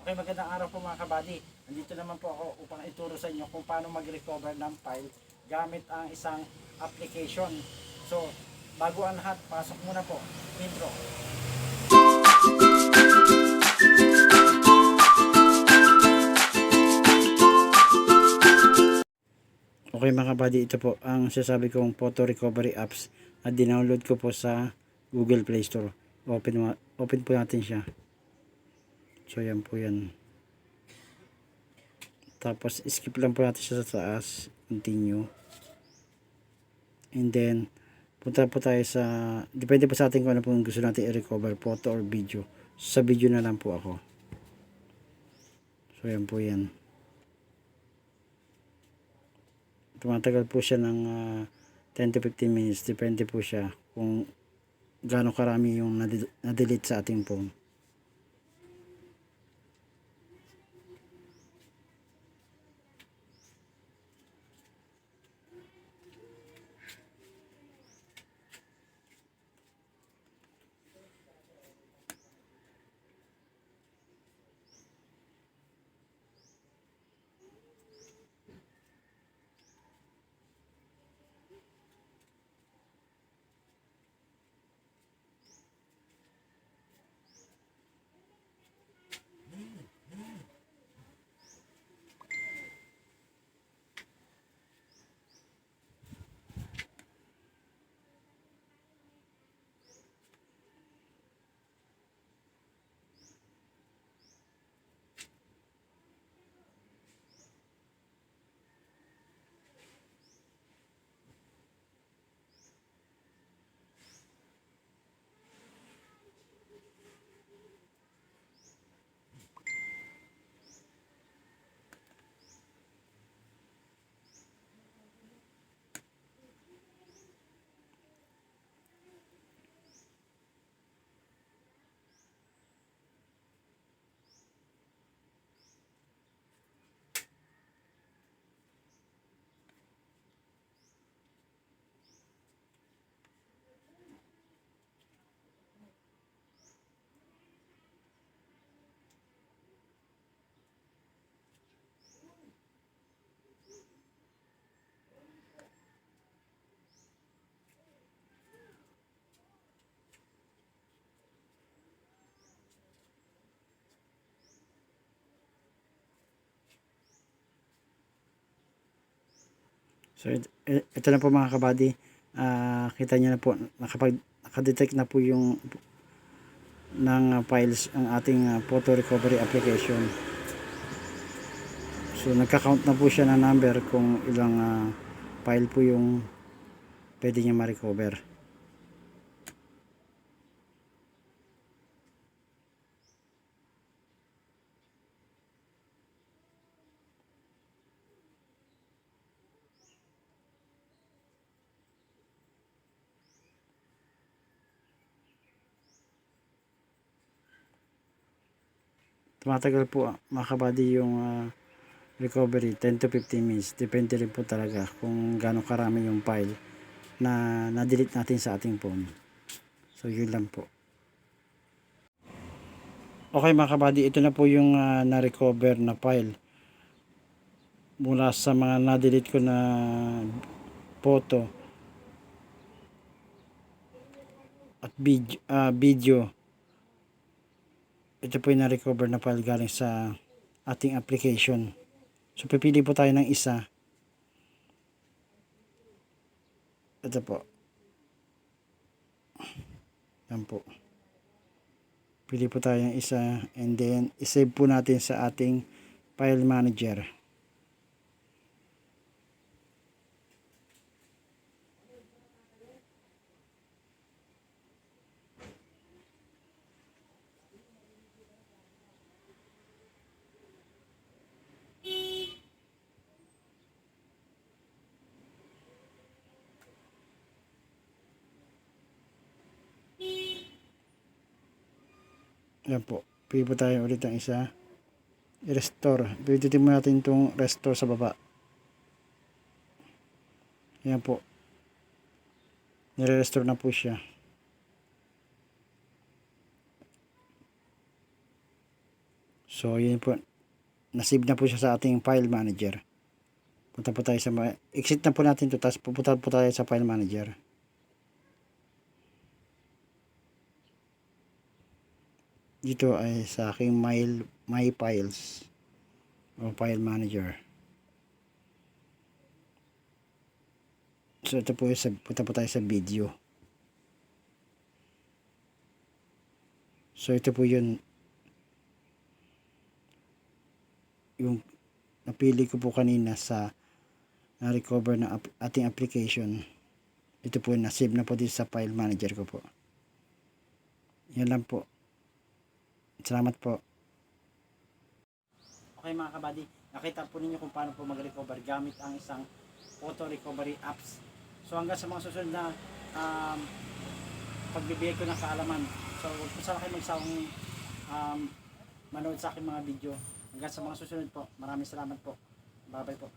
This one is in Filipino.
Okay, magandang araw po mga kabady. Nandito naman po ako upang ituro sa inyo kung paano mag-recover ng file gamit ang isang application. So, bago ang lahat, pasok muna po. Intro. Okay mga kabady, ito po ang sasabi kong photo recovery apps na dinownload ko po sa Google Play Store. Open po natin siya. So, yan po yan. Tapos skip lang po natin siya sa taas, continue, and then punta po tayo sa, depende po sa atin kung ano po gusto natin i-recover, photo or video. Sa video na lang po ako. So yan po yan, tumatagal po siya ng 10 to 15 minutes, depende po siya kung gaano karami yung na-delete sa ating phone. So ito na po mga kabady, kita nyo na po, nakadetect na po yung ng files ang ating photo recovery application. So nagka-count na po siya ng number kung ilang file po yung pwede niya ma-recover. Tumatagal po mga kabady yung recovery, 10 to 15 minutes. Depende rin po talaga kung gaano karami yung file na na-delete natin sa ating phone. So yun lang po. Okay mga kabady, ito na po yung na-recover na file mula sa mga na-delete ko na photo at video. Ito po yung na-recover na file galing sa ating application. So pipili po tayo ng isa. Ito po. Yan po. Pili po tayo ng isa and then isave po natin sa ating file manager. Yan po. Pili po tayo ulit ng isa. I-restore. Pindutin mo natin itong restore sa baba. Yan po. Nire-restore na po siya. So yun po, nasave na po siya sa ating file manager. Punta po tayo sa exit na po natin to, tapos pupunta po tayo sa file manager. Dito ay sa aking my files o file manager. So ito po punta po tayo sa video. So ito po yung napili ko po kanina sa na-recover na ating application. Ito po na-save na po dito sa file manager ko po. Yan lang po. Salamat po. Okay mga kabady, nakita po ninyo kung paano po mag-recover gamit ang isang photo recovery apps. So hanggang sa mga susunod na pagbibigay ko ng kaalaman. So huwag po sana kayo magsawang manood sa aking mga video. Hanggang sa mga susunod po. Maraming salamat po. Bye bye po.